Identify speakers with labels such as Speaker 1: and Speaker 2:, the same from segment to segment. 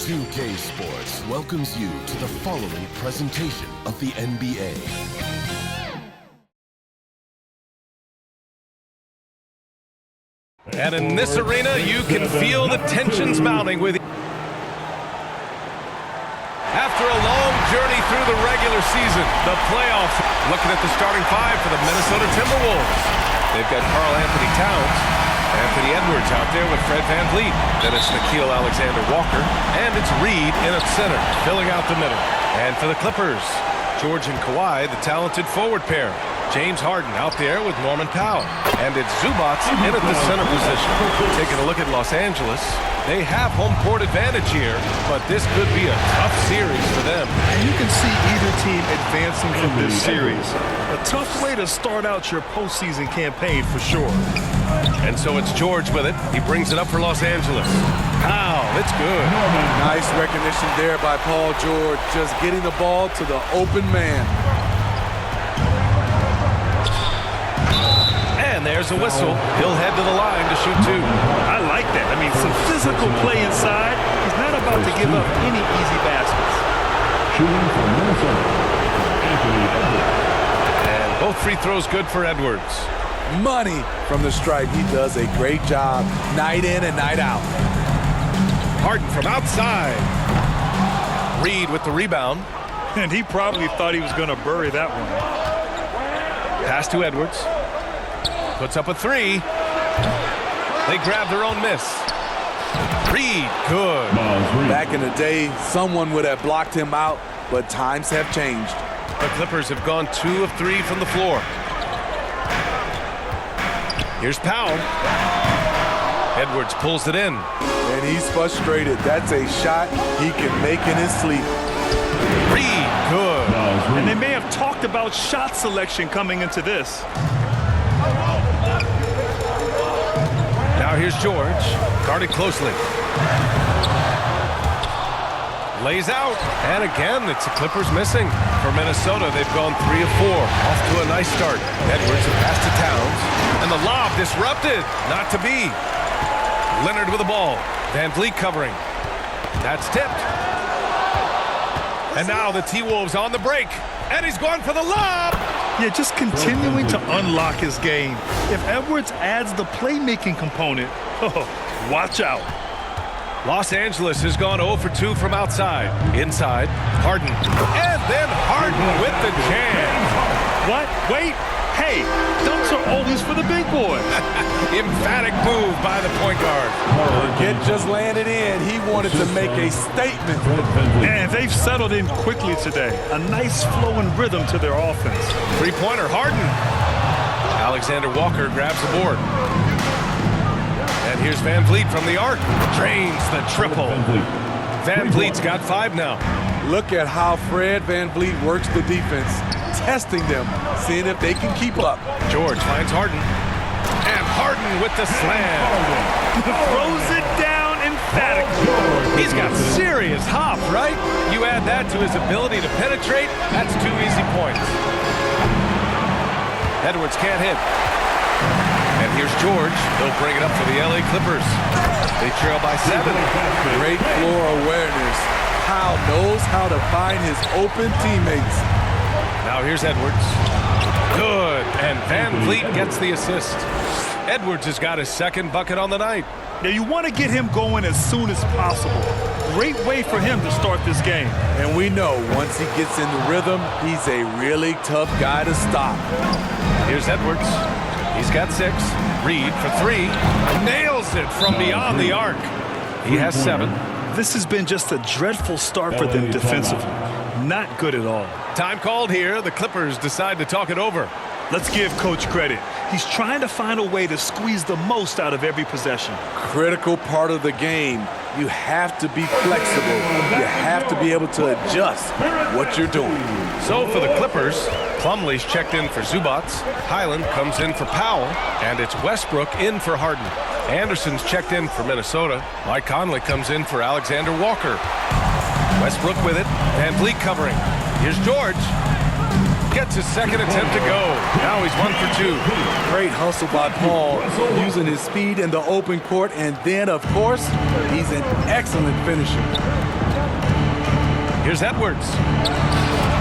Speaker 1: 2K Sports welcomes you to the following presentation of the NBA.
Speaker 2: And in this arena, you can feel the tensions mounting with... After a long journey through the regular season, the playoffs, looking at the starting five for the Minnesota Timberwolves. They've got Karl-Anthony Towns, Anthony Edwards out there with Fred VanVleet. Then it's Nickeil Alexander-Walker, and it's Reed in at center, filling out the middle. And for the Clippers, George and Kawhi, the talented forward pair. James Harden out there with Norman Powell. And it's Zubac in at the center position. Taking a look at Los Angeles, they have home court advantage here, but this could be a tough series for them.
Speaker 3: And you can see either team advancing from this series. A tough way to start out your postseason campaign for sure.
Speaker 2: And so it's George with it. He brings it up for Los Angeles. Powell, it's good.
Speaker 4: Nice recognition there by Paul George, just getting the ball to the open man.
Speaker 2: And there's a whistle. He'll head to the line to shoot two.
Speaker 3: I like that. I mean, some physical play inside. He's not about to give up any easy baskets.
Speaker 5: Shooting for Minnesota, Anthony Edwards.
Speaker 2: And both free throws good for Edwards.
Speaker 4: Money from the stripe. He does a great job night in and night out.
Speaker 2: Harden from outside. Reed with the rebound.
Speaker 3: And he probably thought he was going to bury that one.
Speaker 2: Pass to Edwards. Puts up a three. They grab their own miss. Reed, good.
Speaker 4: Back in the day, someone would have blocked him out, but times have changed.
Speaker 2: The Clippers have gone 2 of 3 from the floor. Here's Powell. Edwards pulls it in.
Speaker 4: And he's frustrated. That's a shot he can make in his sleep.
Speaker 2: Reed, good.
Speaker 3: And they may have talked about shot selection coming into this.
Speaker 2: Now here's George, guarded closely. Lays out, and again, it's the Clippers missing. For Minnesota, they've gone 3 of 4, off to a nice start. Edwards a pass to Towns, and the lob disrupted, not to be. Leonard with the ball, VanVleet covering. That's tipped. And now the T-Wolves on the break, and he's going for the lob.
Speaker 3: Yeah, just continuing to unlock his game. If Edwards adds the playmaking component, watch out.
Speaker 2: Los Angeles has gone 0 for 2 from outside. Inside, Harden. And then Harden with the jam.
Speaker 3: What? Wait. Hey, dunks are always for the big boy.
Speaker 2: Emphatic move by the point guard.
Speaker 4: Kid just landed in. He wanted to make a statement.
Speaker 3: And they've settled in quickly today. A nice flow and rhythm to their offense.
Speaker 2: Three-pointer, Harden. Alexander Walker grabs the board. And here's VanVleet from the arc. Drains the triple. VanVleet's got 5 now.
Speaker 4: Look at how Fred VanVleet works the defense, testing them, seeing if they can keep up.
Speaker 2: George finds Harden. And Harden with the slam.
Speaker 3: Throws it down emphatically.
Speaker 2: He's got serious hop, right? You add that to his ability to penetrate, that's 2 easy points. Edwards can't hit. And here's George. He'll bring it up for the LA Clippers. They trail by 7.
Speaker 4: Great floor awareness. Powell knows how to find his open teammates.
Speaker 2: Now here's Edwards. Good. And VanVleet gets the assist. Edwards has got his 2nd bucket on the night.
Speaker 3: Now you want to get him going as soon as possible. Great way for him to start this game.
Speaker 4: And we know once he gets in the rhythm, he's a really tough guy to stop.
Speaker 2: Here's Edwards. He's got 6. Reed for 3. Nails it from beyond the arc. He has 7.
Speaker 3: This has been just a dreadful start for them defensively. Not good at all.
Speaker 2: Time called here. The Clippers decide to talk it over.
Speaker 3: Let's give Coach credit. He's trying to find a way to squeeze the most out of every possession.
Speaker 4: Critical part of the game. You have to be flexible. You have to be able to adjust what you're doing.
Speaker 2: So for the Clippers, Plumlee's checked in for Zubac. Highland comes in for Powell. And it's Westbrook in for Harden. Anderson's checked in for Minnesota. Mike Conley comes in for Alexander Walker. Westbrook with it. VanVleet covering. Here's George. Gets his second attempt to go. Now he's 1 for 2.
Speaker 4: Great hustle by Paul, using his speed in the open court, and then, of course, he's an excellent finisher.
Speaker 2: Here's Edwards.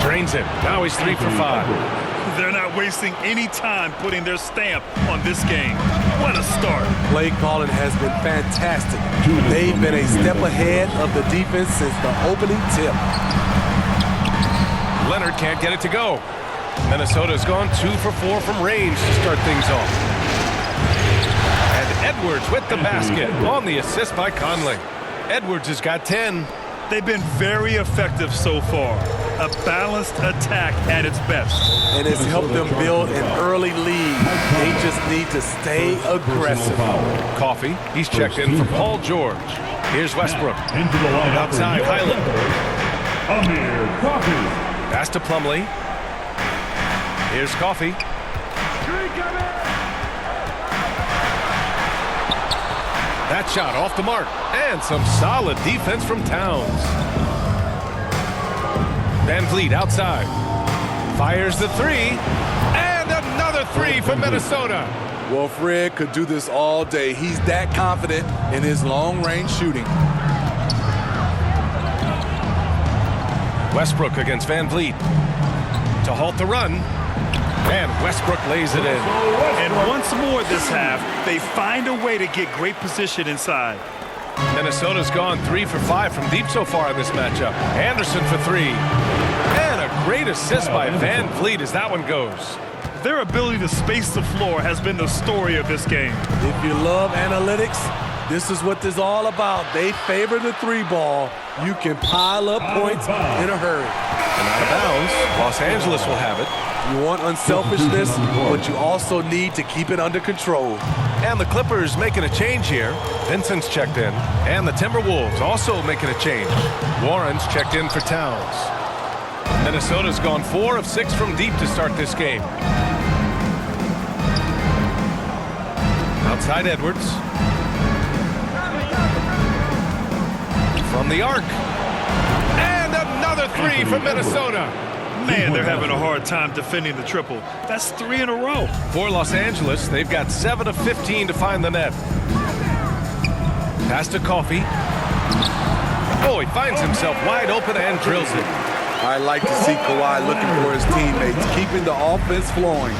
Speaker 2: Drains it. Now he's 3 for 5.
Speaker 3: They're not wasting any time putting their stamp on this game. What a start.
Speaker 4: Play calling has been fantastic. They've been a step ahead of the defense since the opening tip.
Speaker 2: Leonard can't get it to go. Minnesota's gone 2 for 4 from range to start things off. And Edwards with the basket on the assist by Conley. Edwards has got 10.
Speaker 3: They've been very effective so far. A balanced attack at its best.
Speaker 4: And it's helped them build an early lead. They just need to stay aggressive.
Speaker 2: Coffee, he's checked in for Paul George. Here's Westbrook.
Speaker 5: Into the lineup.
Speaker 2: Outside, Highland.
Speaker 5: Amir Coffey.
Speaker 2: Pass to Plumlee. Here's Coffee. That shot off the mark. And some solid defense from Towns. Van Vliet outside. Fires the 3. And another 3 for Minnesota.
Speaker 4: Well, Fred could do this all day. He's that confident in his long-range shooting.
Speaker 2: Westbrook against Van Vliet. To halt the run. And Westbrook lays it in.
Speaker 3: And once more this half, they find a way to get great position inside.
Speaker 2: Minnesota's gone 3 for 5 from deep so far in this matchup. Anderson for 3. And a great assist by Van Vliet as that one goes.
Speaker 3: Their ability to space the floor has been the story of this game.
Speaker 4: If you love analytics, this is what this is all about. They favor the 3-ball. You can pile up points in a hurry.
Speaker 2: And out of bounds, Los Angeles will have it.
Speaker 4: You want unselfishness, but you also need to keep it under control.
Speaker 2: And the Clippers making a change here. Vincent's checked in. And the Timberwolves also making a change. Warren's checked in for Towns. Minnesota's gone 4 of 6 from deep to start this game. Outside Edwards. From the arc. And another 3 from Minnesota.
Speaker 3: Man, they're having a hard time defending the triple. That's 3 in a row.
Speaker 2: For Los Angeles, they've got 7 of 15 to find the net. Pass to Coffee. Oh, he finds himself wide open and drills it.
Speaker 4: I like to see Kawhi looking for his teammates, keeping the offense flowing.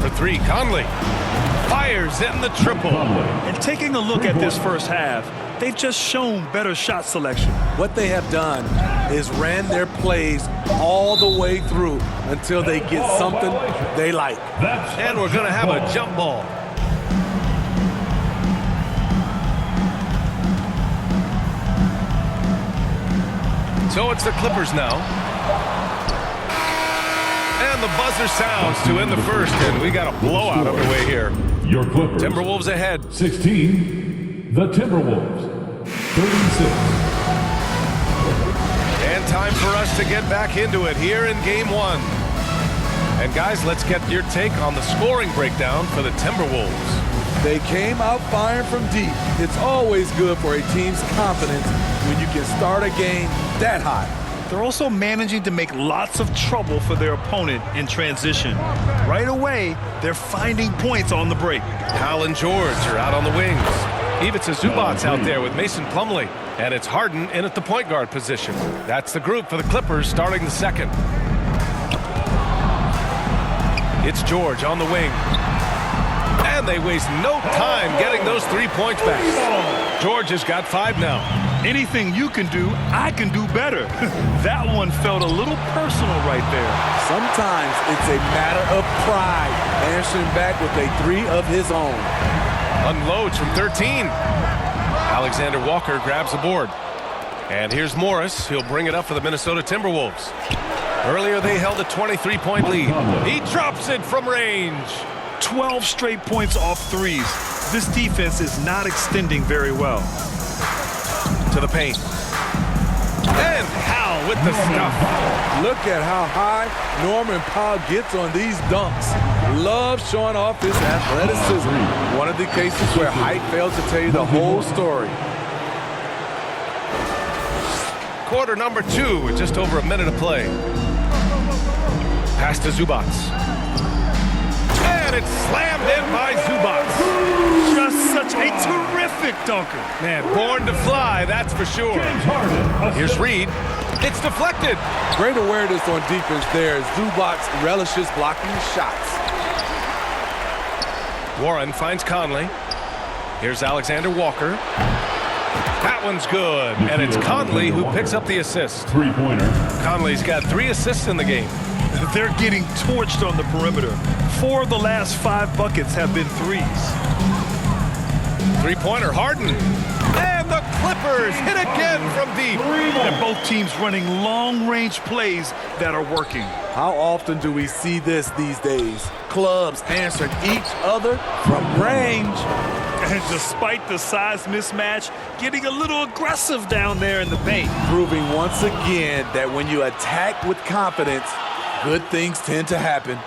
Speaker 2: For 3, Conley fires in the triple.
Speaker 3: And taking a look at this first half, they've just shown better shot selection.
Speaker 4: What they have done is ran their plays all the way through until they get something they like.
Speaker 2: And we're going to have a jump ball. So it's the Clippers now. And the buzzer sounds to end the first, and we got a blowout underway here.
Speaker 5: Your Clippers.
Speaker 2: Timberwolves ahead.
Speaker 5: 16. The Timberwolves. 36.
Speaker 2: And time for us to get back into it here in Game 1. And guys, let's get your take on the scoring breakdown for the Timberwolves.
Speaker 4: They came out firing from deep. It's always good for a team's confidence when you can start a game that hot.
Speaker 3: They're also managing to make lots of trouble for their opponent in transition. Right away, they're finding points on the break.
Speaker 2: Hal and George are out on the wings. Ivica Zubac's out there with Mason Plumlee. And it's Harden in at the point guard position. That's the group for the Clippers starting the second. It's George on the wing. And they waste no time getting those 3 points back. George has got 5 now.
Speaker 3: Anything you can do, I can do better. That one felt a little personal right there.
Speaker 4: Sometimes it's a matter of pride, answering back with a 3 of his own.
Speaker 2: Unloads from 13. Alexander Walker grabs the board. And here's Morris. He'll bring it up for the Minnesota Timberwolves. Earlier they held a 23-point lead. He drops it from range.
Speaker 3: 12 straight points off threes. This defense is not extending very well.
Speaker 2: To the paint. And Hal with the stuff.
Speaker 4: Look at how high Norman Powell gets on these dunks. Loves showing off his athleticism. One of the cases where height fails to tell you the whole story.
Speaker 2: quarter number 2 with just over a minute to play. Pass to Zubac. And it's slammed in by Zubac.
Speaker 3: Just such a terrific dunker.
Speaker 2: Man, born to fly, that's for sure.
Speaker 5: James Harden.
Speaker 2: Here's Reed. It's deflected.
Speaker 4: Great awareness on defense there. Zubac relishes blocking shots.
Speaker 2: Warren finds Conley. Here's Alexander Walker. That one's good. And it's Conley who picks up the assist.
Speaker 5: Three-pointer.
Speaker 2: Conley's got 3 assists in the game.
Speaker 3: They're getting torched on the perimeter. 4 of the last 5 buckets have been threes.
Speaker 2: Three-pointer, Harden. And the Clippers hit again from deep.
Speaker 3: And both teams running long-range plays that are working.
Speaker 4: How often do we see this these days? Clubs answering each other from range.
Speaker 3: And despite the size mismatch, getting a little aggressive down there in the paint.
Speaker 4: Proving once again that when you attack with confidence, good things tend to happen.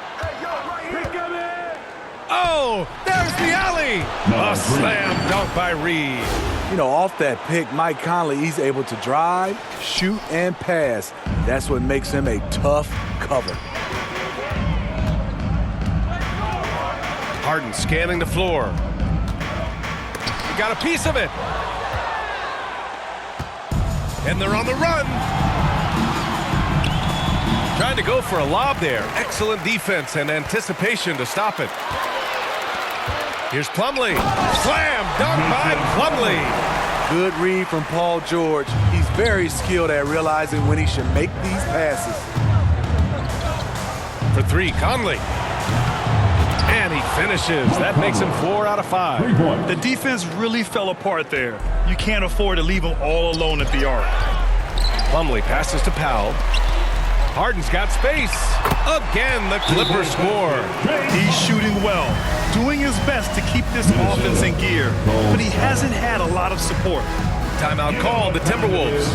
Speaker 2: Oh, there's the alley. A slam dunk by Reed.
Speaker 4: You know, off that pick, Mike Conley, he's able to drive, shoot, and pass. That's what makes him a tough cover.
Speaker 2: Harden scanning the floor. He got a piece of it. And they're on the run. Trying to go for a lob there. Excellent defense and anticipation to stop it. Here's Plumlee. Slam dunk by Plumlee.
Speaker 4: Good read from Paul George. He's very skilled at realizing when he should make these passes.
Speaker 2: For 3, Conley. And he finishes. That makes him 4 out of 5.
Speaker 5: 3 points.
Speaker 3: The defense really fell apart there. You can't afford to leave them all alone at the arc.
Speaker 2: Plumlee passes to Powell. Harden's got space. Again, the Clippers score.
Speaker 3: He's shooting well, doing his best to keep this offense in gear, but he hasn't had a lot of support.
Speaker 2: Timeout called, the Timberwolves.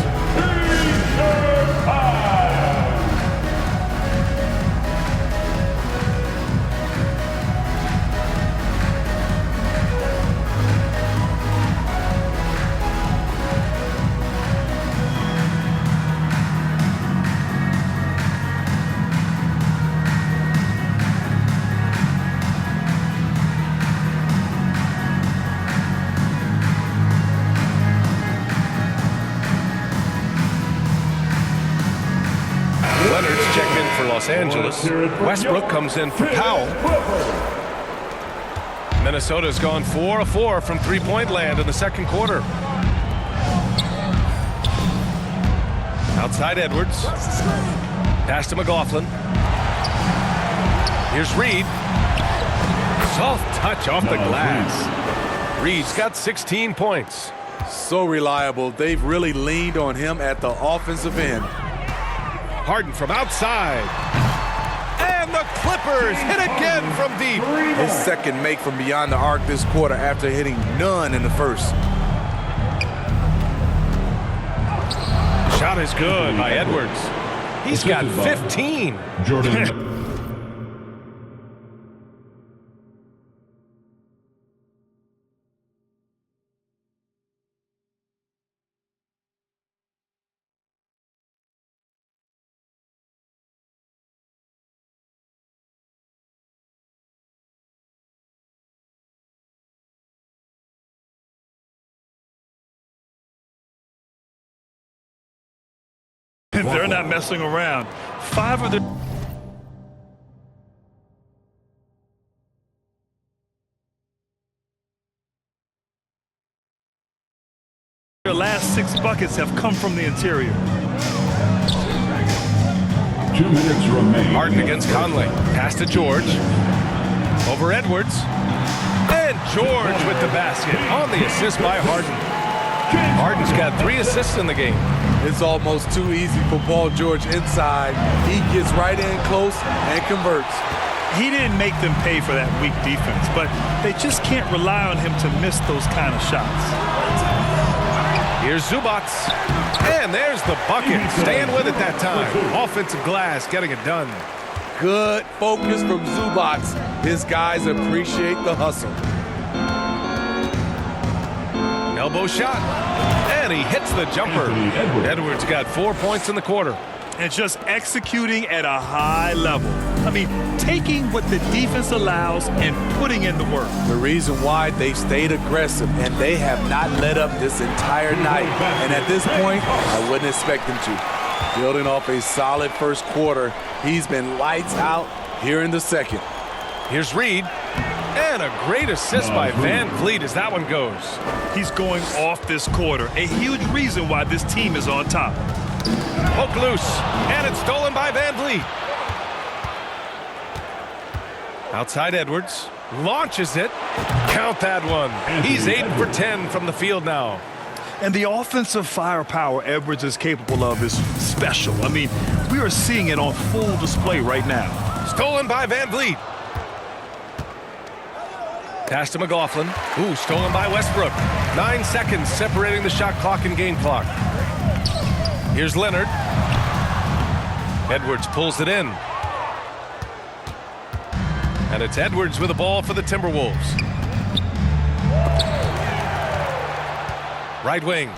Speaker 2: Leonard's checked in for Los Angeles. Westbrook comes in for Powell. Minnesota's gone 4 of 4 from three-point land in the second quarter. Outside Edwards. Pass to McLaughlin. Here's Reed. Soft touch off the glass. Reed's got 16 points.
Speaker 4: So reliable. They've really leaned on him at the offensive end.
Speaker 2: Harden from outside. And the Clippers hit again from deep.
Speaker 4: His second make from beyond the arc this quarter after hitting none in the first.
Speaker 2: Shot is good by Edwards. He's got 15.
Speaker 5: Jordan.
Speaker 3: They're not messing around. 5 of their last 6 buckets have come from the interior.
Speaker 5: 2 minutes remain.
Speaker 2: Harden against Conley. Pass to George. Over Edwards. And George with the basket on the assist by Harden. Harden's got 3 assists in the game.
Speaker 4: It's almost too easy for Paul George inside. He gets right in close and converts.
Speaker 3: He didn't make them pay for that weak defense, but they just can't rely on him to miss those kind of shots.
Speaker 2: Here's Zubac. And there's the bucket. Staying with it that time. Offensive glass getting it done.
Speaker 4: Good focus from Zubac. His guys appreciate the hustle.
Speaker 2: Elbow shot. And And he hits the jumper.
Speaker 5: Edwards.
Speaker 2: Edwards got 4 points in the quarter.
Speaker 3: And just executing at a high level. I mean, taking what the defense allows and putting in the work.
Speaker 4: The reason why they stayed aggressive, and they have not let up this entire night. And at this point, I wouldn't expect them to. Building off a solid first quarter, he's been lights out here in the second.
Speaker 2: Here's Reed. And a great assist by Van Vliet as that one goes.
Speaker 3: He's going off this quarter. A huge reason why this team is on top.
Speaker 2: Poke loose. And it's stolen by Van Vliet. Outside Edwards. Launches it. Count that one. He's 8 for 10 from the field now.
Speaker 3: And the offensive firepower Edwards is capable of is special. I mean, we are seeing it on full display right now.
Speaker 2: Stolen by Van Vliet. Pass to McLaughlin. Ooh, stolen by Westbrook. 9 seconds separating the shot clock and game clock. Here's Leonard. Edwards pulls it in. And it's Edwards with the ball for the Timberwolves. Right wing.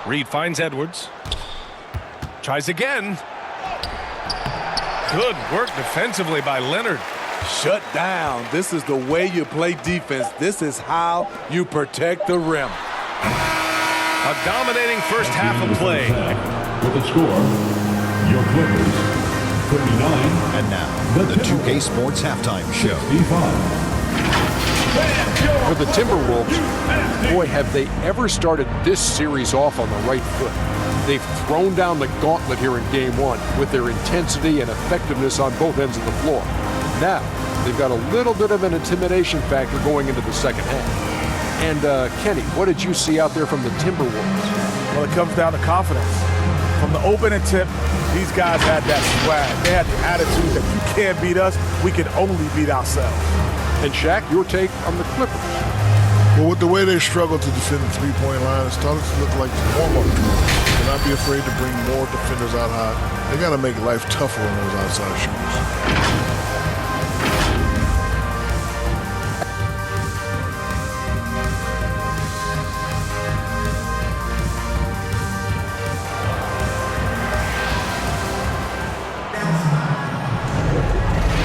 Speaker 2: Reed finds Edwards. Tries again. Good work defensively by Leonard.
Speaker 4: Shut down. This is the way you play defense. This is how you protect the rim.
Speaker 2: A dominating first half of play.
Speaker 5: With the score, your Clippers, 39.
Speaker 6: And now, the 2K Sports Halftime Show.
Speaker 5: 65.
Speaker 7: For the Timberwolves, boy, have they ever started this series off on the right foot. They've thrown down the gauntlet here in Game 1 with their intensity and effectiveness on both ends of the floor. Now, they've got a little bit of an intimidation factor going into the second half. And, Kenny, what did you see out there from the Timberwolves?
Speaker 8: Well, it comes down to confidence. From the opening tip, these guys had that swag. They had the attitude that you can't beat us, we can only beat ourselves.
Speaker 7: And, Shaq, your take on the Clippers?
Speaker 9: Well, with the way they struggle to defend the three-point line, it's starting to look like the warm-up tool. Do not be afraid to bring more defenders out high. They got to make life tougher on those outside shooters.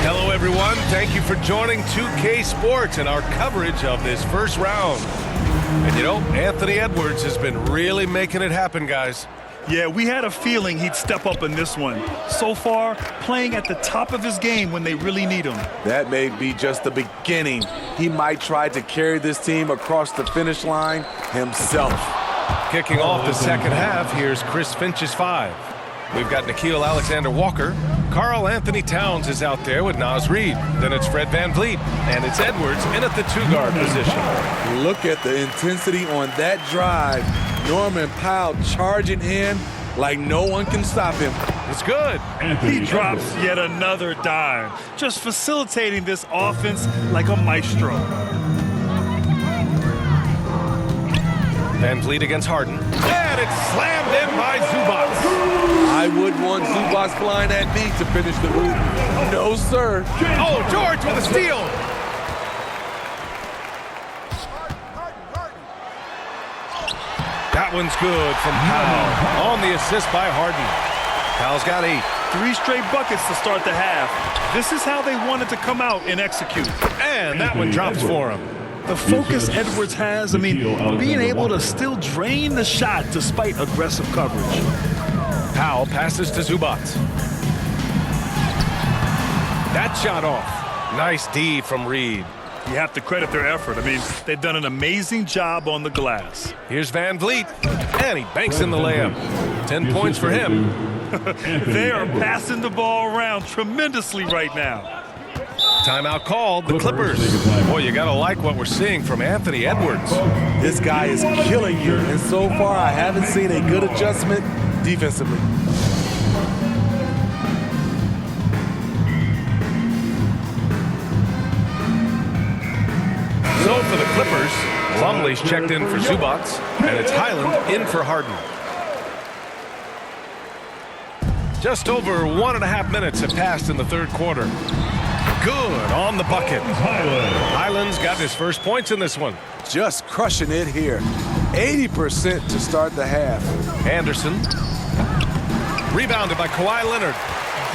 Speaker 2: Hello, everyone. Thank you for joining 2K Sports and our coverage of this first round. And you know, Anthony Edwards has been really making it happen, guys.
Speaker 3: Yeah, we had a feeling he'd step up in this one. So far, playing at the top of his game when they really need him.
Speaker 4: That may be just the beginning. He might try to carry this team across the finish line himself.
Speaker 2: Kicking off the second half, here's Chris Finch's 5. We've got Nickeil Alexander-Walker. Karl Anthony Towns is out there with Naz Reid. Then it's Fred VanVleet. And it's Edwards in at the 2-guard position.
Speaker 4: Look at the intensity on that drive. Norman Powell charging in like no one can stop him.
Speaker 2: It's good.
Speaker 3: He drops yet another dime, just facilitating this offense like a maestro.
Speaker 2: VanVleet against Harden. And it's slammed in by Zubac.
Speaker 4: I wouldn't want Zubac flying at me to finish the move. No, sir.
Speaker 2: Oh, George with a steal. That one's good from Powell. On the assist by Harden. Powell's got 8.
Speaker 3: 3 straight buckets to start the half. This is how they wanted to come out and execute.
Speaker 2: And that one drops for him.
Speaker 3: The focus Edwards has, I mean, being able to still drain the shot despite aggressive coverage.
Speaker 2: Powell passes to Zubac. That shot off. Nice D from Reed.
Speaker 3: You have to credit their effort. I mean, they've done an amazing job on the glass.
Speaker 2: Here's VanVleet. And he banks in the layup. 10 points for him.
Speaker 3: They are passing the ball around tremendously right now.
Speaker 2: Timeout called. The Clippers. Boy, you got to like what we're seeing from Anthony Edwards.
Speaker 4: This guy is killing you, and so far I haven't seen a good adjustment defensively.
Speaker 2: So for the Clippers, Plumlee's checked in for Zubac, and it's Highland in for Harden. Just over 1.5 minutes have passed in the third quarter. Good on the bucket. Highland's got his first points in this one.
Speaker 4: Just crushing it here. 80% to start the half.
Speaker 2: Anderson. Rebounded by Kawhi Leonard.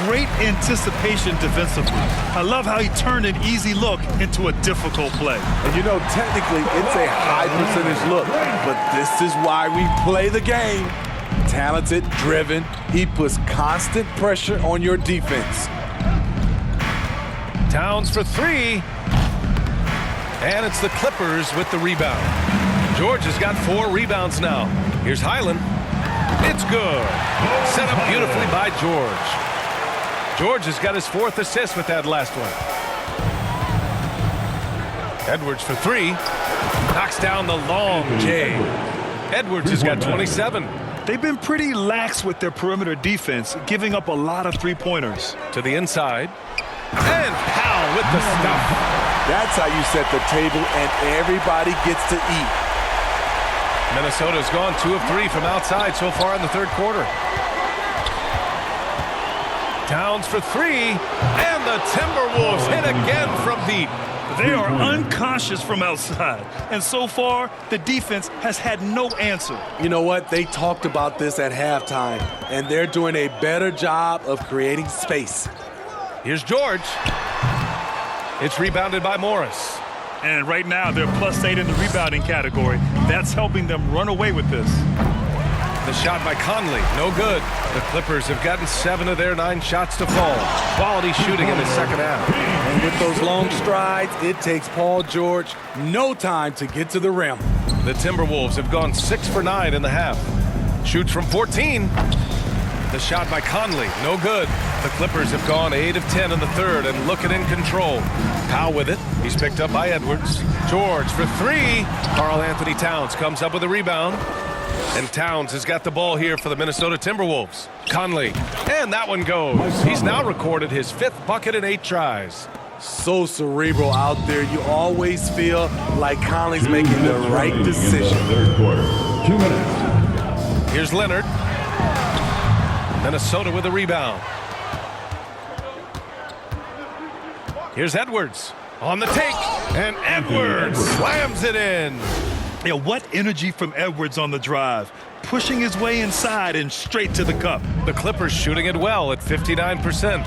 Speaker 3: Great anticipation defensively. I love how he turned an easy look into a difficult play.
Speaker 4: And you know, technically, it's a high percentage look, but this is why we play the game. Talented, driven, he puts constant pressure on your defense.
Speaker 2: Towns for three. And it's the Clippers with the rebound. George has got 4 rebounds now. Here's Highland. It's good. Set up beautifully by George. George has got his 4th assist with that last one. Edwards for 3. Knocks down the long J. Edwards has got 27.
Speaker 3: They've been pretty lax with their perimeter defense, giving up a lot of three-pointers.
Speaker 2: To the inside. And Powell with the stuff.
Speaker 4: That's how you set the table, and everybody gets to eat.
Speaker 2: Minnesota's gone 2 of 3 from outside so far in the third quarter. Towns for 3, and the Timberwolves hit again from deep.
Speaker 3: They are unconscious from outside, and so far, the defense has had no answer.
Speaker 4: You know what? They talked about this at halftime, and they're doing a better job of creating space.
Speaker 2: Here's George. It's rebounded by Morris.
Speaker 3: And right now, they're +8 in the rebounding category. That's helping them run away with this.
Speaker 2: The shot by Conley, no good. The Clippers have gotten 7 of their 9 shots to fall. Quality shooting in the second half.
Speaker 4: And with those long strides, it takes Paul George no time to get to the rim.
Speaker 2: The Timberwolves have gone 6 for 9 in the half. Shoots from 14. The shot by Conley, no good. The Clippers have gone 8 of 10 in the third and looking in control. Powell with it. He's picked up by Edwards. George for 3. Karl Anthony Towns comes up with a rebound. And Towns has got the ball here for the Minnesota Timberwolves. Conley, and that one goes. He's now recorded his 5th bucket in 8 tries.
Speaker 4: So cerebral out there. You always feel like Conley's making the right decision.
Speaker 5: Third quarter. 2 minutes.
Speaker 2: Here's Leonard. Minnesota with a rebound. Here's Edwards on the take, and Edwards slams it in.
Speaker 3: Yeah, what energy from Edwards on the drive, pushing his way inside and straight to the cup.
Speaker 2: The Clippers shooting it well at 59%.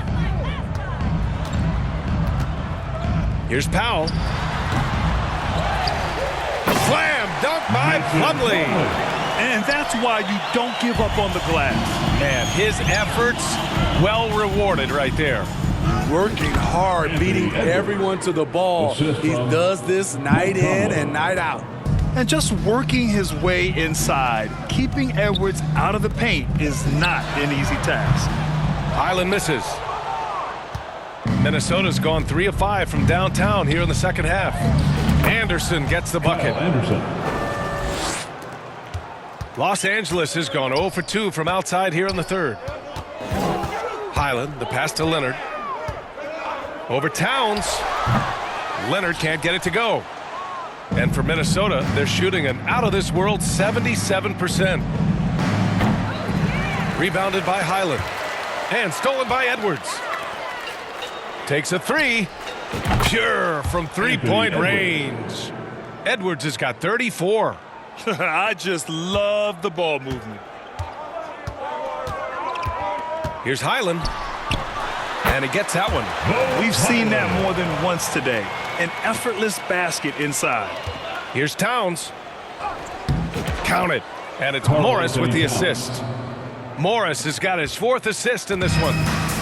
Speaker 2: Here's Powell. Slam dunk by Plumlee.
Speaker 3: And that's why you don't give up on the glass.
Speaker 2: And his efforts well rewarded right there.
Speaker 4: Working hard, beating everyone to the ball. He does this night in and night out.
Speaker 3: And just working his way inside, keeping Edwards out of the paint is not an easy task.
Speaker 2: Highland misses. Minnesota's gone 3 of 5 from downtown here in the second half. Anderson gets the bucket.
Speaker 5: Anderson.
Speaker 2: Los Angeles has gone 0 for 2 from outside here in the third. Highland, the pass to Leonard. Over Towns. Leonard can't get it to go. And for Minnesota, they're shooting an out-of-this-world 77%. Rebounded by Highland. And stolen by Edwards. Takes a 3. Pure from three-point range. Edwards has got 34.
Speaker 3: I just love the ball movement.
Speaker 2: Here's Highland. And he gets that one.
Speaker 3: We've seen that more than once today. An effortless basket inside.
Speaker 2: Here's Towns. Count it. And it's Morris with the assist. Morris has got his 4th assist in this one.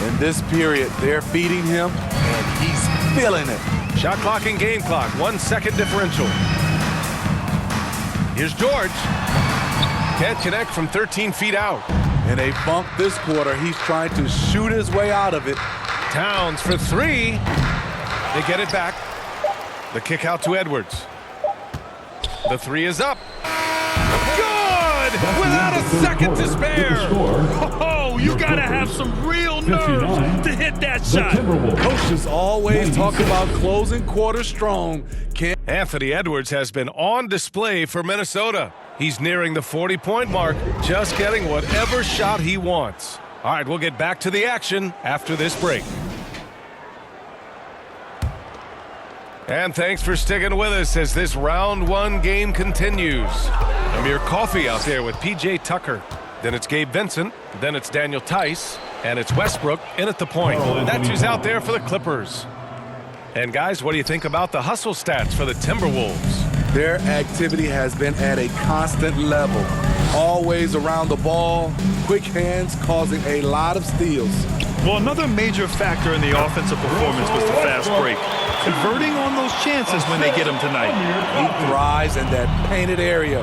Speaker 4: In this period, they're feeding him, and he's feeling it.
Speaker 2: Shot clock and game clock, 1 second differential. Here's George. Can't connect from 13 feet out.
Speaker 4: In a bump this quarter, he's trying to shoot his way out of it.
Speaker 2: Towns for 3. They get it back. The kick out to Edwards. The 3 is up. Good! Without a second to spare.
Speaker 3: Oh, you gotta have some real nerves to hit that shot.
Speaker 4: Coaches always talk about closing quarters strong.
Speaker 2: Anthony Edwards has been on display for Minnesota. He's nearing the 40-point mark, just getting whatever shot he wants. All right, we'll get back to the action after this break. And thanks for sticking with us as this round 1 game continues. The Amir Coffey out there with P.J. Tucker. Then it's Gabe Vincent. Then it's Daniel Tice. And it's Westbrook in at the point. That's who's out there for the Clippers. And guys, what do you think about the hustle stats for the Timberwolves?
Speaker 4: Their activity has been at a constant level. Always around the ball, quick hands causing a lot of steals.
Speaker 3: Well, another major factor in the offensive performance was the fast break. Converting on those chances when they get them tonight.
Speaker 4: He thrives in that painted area.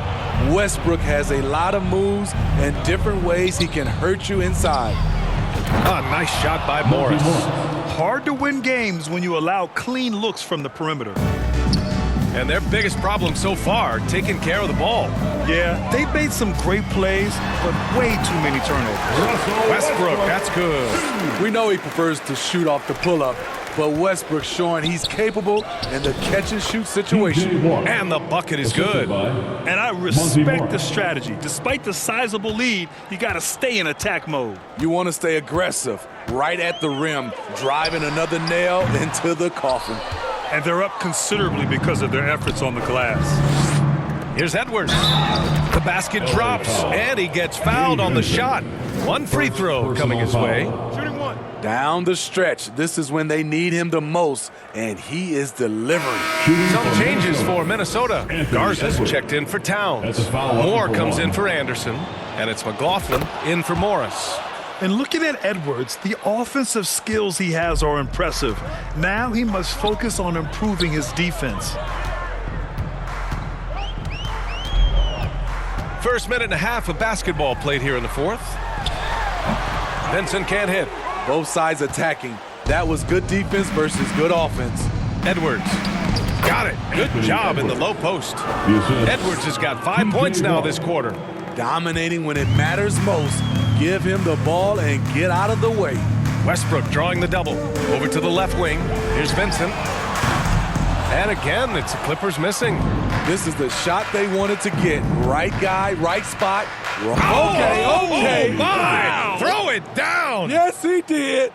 Speaker 4: Westbrook has a lot of moves and different ways he can hurt you inside.
Speaker 2: Nice shot by Morris.
Speaker 3: Hard to win games when you allow clean looks from the perimeter.
Speaker 2: And their biggest problem so far, taking care of the ball.
Speaker 3: Yeah, they made some great plays, but way too many turnovers.
Speaker 2: Westbrook, that's good.
Speaker 4: We know he prefers to shoot off the pull-up, but Westbrook showing he's capable in the catch-and-shoot situation.
Speaker 2: And the bucket is good.
Speaker 3: And I respect the strategy. Despite the sizable lead, you got to stay in attack mode.
Speaker 4: You want to stay aggressive, right at the rim, driving another nail into the coffin.
Speaker 3: And they're up considerably because of their efforts on the glass.
Speaker 2: Here's Edwards. The basket drops, and he gets fouled on the shot. One free throw coming his way.
Speaker 3: Shooting one.
Speaker 4: Down the stretch, this is when they need him the most, and he is delivering.
Speaker 2: Some changes for Minnesota. Garza's checked in for Towns. Moore comes in for Anderson, and it's McLaughlin in for Morris.
Speaker 3: And looking at Edwards, the offensive skills he has are impressive. Now he must focus on improving his defense.
Speaker 2: First minute and a half of basketball played here in the fourth. Vincent can't hit.
Speaker 4: Both sides attacking. That was good defense versus good offense.
Speaker 2: Edwards. Got it. Good job in the low post. Edwards has got 5 points now this quarter.
Speaker 4: Dominating when it matters most. Give him the ball and get out of the way.
Speaker 2: Westbrook drawing the double. Over to the left wing. Here's Vincent. And again, it's the Clippers missing.
Speaker 4: This is the shot they wanted to get. Right guy, right spot.
Speaker 2: Okay. My! Wow. Throw it down!
Speaker 4: Yes, he did.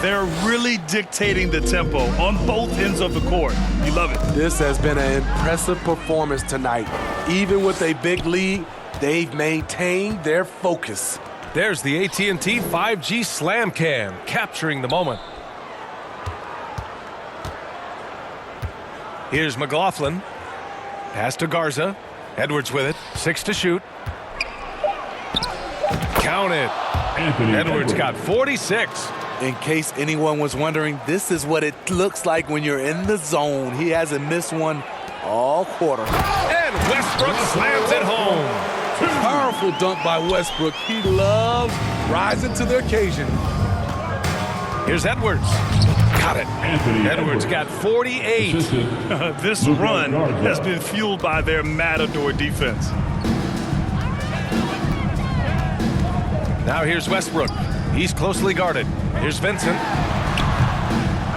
Speaker 3: They're really dictating the tempo on both ends of the court. You love it.
Speaker 4: This has been an impressive performance tonight. Even with a big lead, they've maintained their focus.
Speaker 2: There's the AT&T 5G Slam Cam, capturing the moment. Here's McLaughlin. Pass to Garza. Edwards with it. 6 to shoot. Count it. Edwards got 46.
Speaker 4: In case anyone was wondering, this is what it looks like when you're in the zone. He hasn't missed one all quarter.
Speaker 2: And Westbrook slams it home.
Speaker 4: Powerful dunk by Westbrook. He loves rising to the occasion.
Speaker 2: Here's Edwards. Got it. Edwards got 48.
Speaker 3: This run has been fueled by their Matador defense.
Speaker 2: Now here's Westbrook. He's closely guarded. Here's Vincent.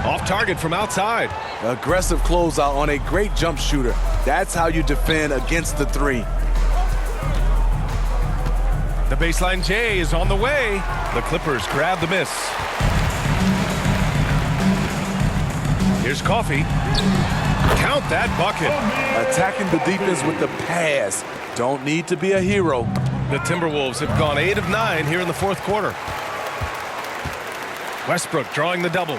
Speaker 2: Off target from outside.
Speaker 4: Aggressive closeout on a great jump shooter. That's how you defend against the three.
Speaker 2: The baseline J is on the way. The Clippers grab the miss. Here's Coffey. Count that bucket.
Speaker 4: Attacking the defense with the pass. Don't need to be a hero.
Speaker 2: The Timberwolves have gone 8 of 9 here in the fourth quarter. Westbrook drawing the double.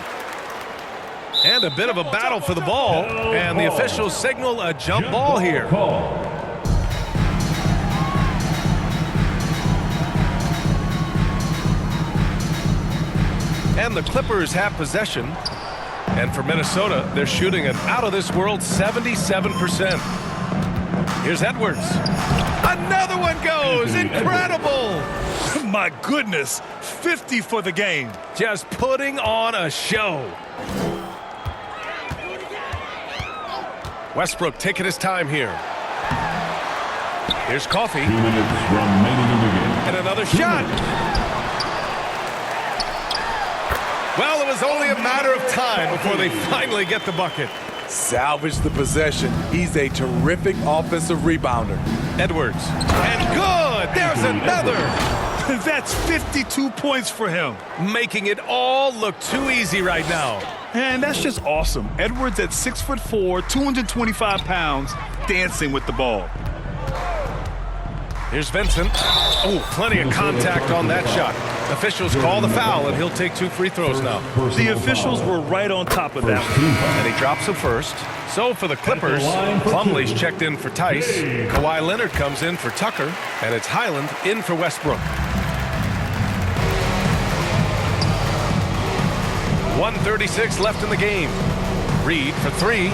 Speaker 2: And a bit of a battle for the ball. And the officials signal a jump ball here. And the Clippers have possession. And for Minnesota, they're shooting an out-of-this-world 77%. Here's Edwards. Another one goes. Incredible.
Speaker 3: My goodness. 50 for the game.
Speaker 2: Just putting on a show. Westbrook taking his time here. Here's Coffey.
Speaker 5: 2 minutes remaining in the game.
Speaker 2: And another shot. Well, it was only a matter of time before they finally get the bucket.
Speaker 4: Salvage the possession. He's a terrific offensive rebounder.
Speaker 2: Edwards. And good! There's another!
Speaker 3: That's 52 points for him.
Speaker 2: Making it all look too easy right now.
Speaker 3: And that's just awesome. Edwards at 6'4", 225 pounds, dancing with the ball.
Speaker 2: Here's Vincent. Oh, plenty of contact on that shot. Officials call the foul, and he'll take 2 free throws now.
Speaker 3: The officials were right on top of that one.
Speaker 2: And he drops it first. So for the Clippers, Plumlee's checked in for Tice. Kawhi Leonard comes in for Tucker. And it's Highland in for Westbrook. 1:36 left in the game. Reed for 3.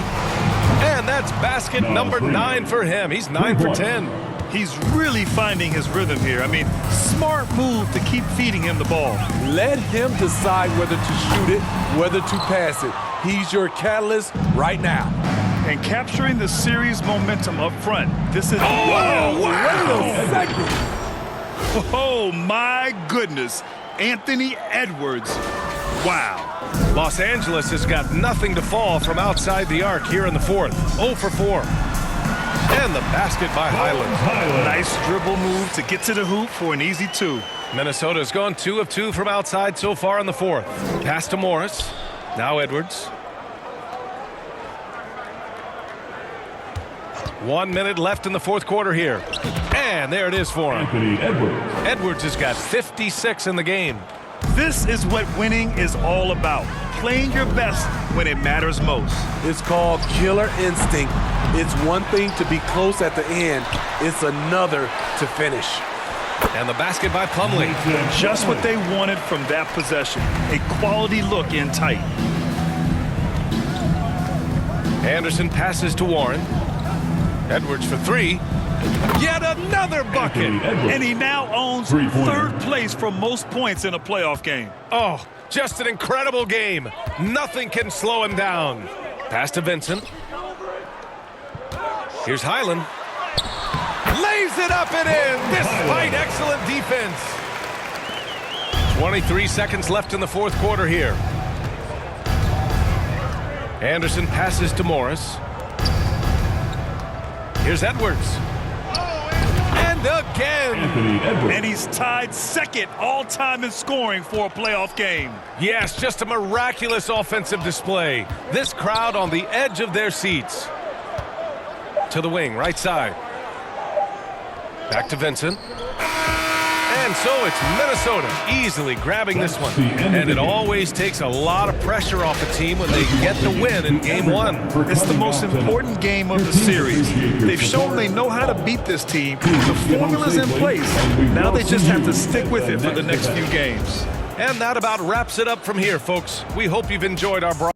Speaker 2: And that's basket number 9 for him. He's 9 for 10.
Speaker 3: He's really finding his rhythm here. I mean, smart move to keep feeding him the ball.
Speaker 4: Let him decide whether to shoot it, whether to pass it. He's your catalyst right now.
Speaker 3: And capturing the series momentum up front. This is...
Speaker 2: Oh, wow!
Speaker 4: Wait a second.
Speaker 3: Oh, my goodness. Anthony Edwards. Wow.
Speaker 2: Los Angeles has got nothing to fall from outside the arc here in the 4th. 0 for 4. And the basket by Highland.
Speaker 3: Nice dribble move to get to the hoop for an easy 2.
Speaker 2: Minnesota's gone 2 of 2 from outside so far in the 4th. Pass to Morris. Now Edwards. 1 minute left in the 4th quarter here. And there it is for him.
Speaker 5: Anthony Edwards.
Speaker 2: Edwards has got 56 in the game.
Speaker 3: This is what winning is all about. Playing your best when it matters most.
Speaker 4: It's called killer instinct. It's one thing to be close at the end. It's another to finish.
Speaker 2: And the basket by Plumlee.
Speaker 3: Just what they wanted from that possession. A quality look in tight.
Speaker 2: Anderson passes to Warren. Edwards for 3. Yet another bucket.
Speaker 3: And he now owns 3rd place for most points in a playoff game.
Speaker 2: Oh, just an incredible game. Nothing can slow him down. Pass to Vincent. Here's Highland. Lays it up and in, despite excellent defense. 23 seconds left in the 4th quarter here. Anderson passes to Morris. Here's Edwards. And again.
Speaker 5: Anthony Edwards.
Speaker 3: And he's tied 2nd all-time in scoring for a playoff game.
Speaker 2: Yes, just a miraculous offensive display. This crowd on the edge of their seats. To the wing, right side. Back to Vincent. And so it's Minnesota easily grabbing this one. And it always takes a lot of pressure off a team when they get the win in Game 1.
Speaker 3: It's the most important game of the series. They've shown they know how to beat this team. The formula's in place. Now they just have to stick with it for the next few games.
Speaker 2: And that about wraps it up from here, folks. We hope you've enjoyed our broadcast.